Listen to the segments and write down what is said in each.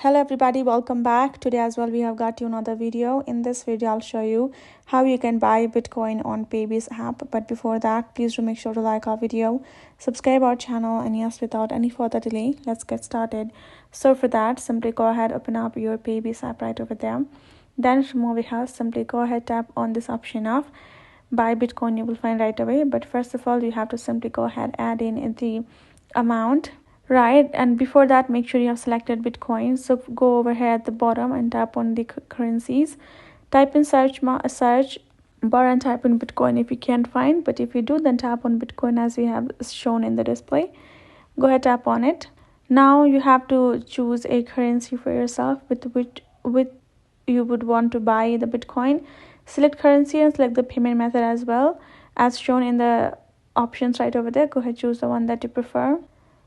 Hello everybody, welcome back. Today as well we have got you another video. In this video I'll show you how you can buy Bitcoin on Paybis app. But before that, please do make sure to like our video, subscribe our channel, and yes, without any further delay, let's get started. So for that, simply go ahead, open up your Paybis app right over there. Then from over here, simply go ahead, tap on this option of buy Bitcoin. You will find right away. But first of all, you have to simply go ahead, add in the amount, right? And before that, make sure you have selected Bitcoin. So go over here at the bottom and tap on the currencies, type in search bar and type in Bitcoin if you can't find. But if you do, then tap on Bitcoin as we have shown in the display. Go ahead, tap on it. Now you have to choose a currency for yourself with which you would want to buy the Bitcoin. Select currency and select the payment method as well as shown in the options right over there. Go ahead, choose the one that you prefer.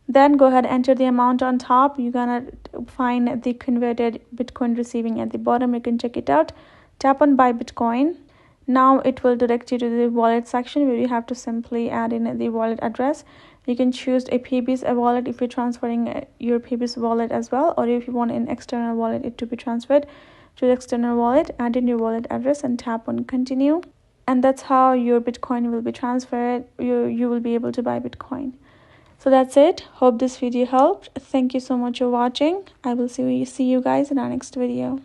Then go ahead, enter the amount on top. You're gonna find the converted Bitcoin receiving at the bottom. You can check it out. Tap on buy Bitcoin. Now it will direct you to the wallet section where you have to simply add in the wallet address. You can choose a Paybis wallet if you're transferring your Paybis wallet as well, or if you want an external wallet it to be transferred to the external wallet. Add in your wallet address and tap on continue, and that's how your Bitcoin will be transferred. You will be able to buy Bitcoin. So that's it. Hope this video helped. Thank you so much for watching. I will see you guys in our next video.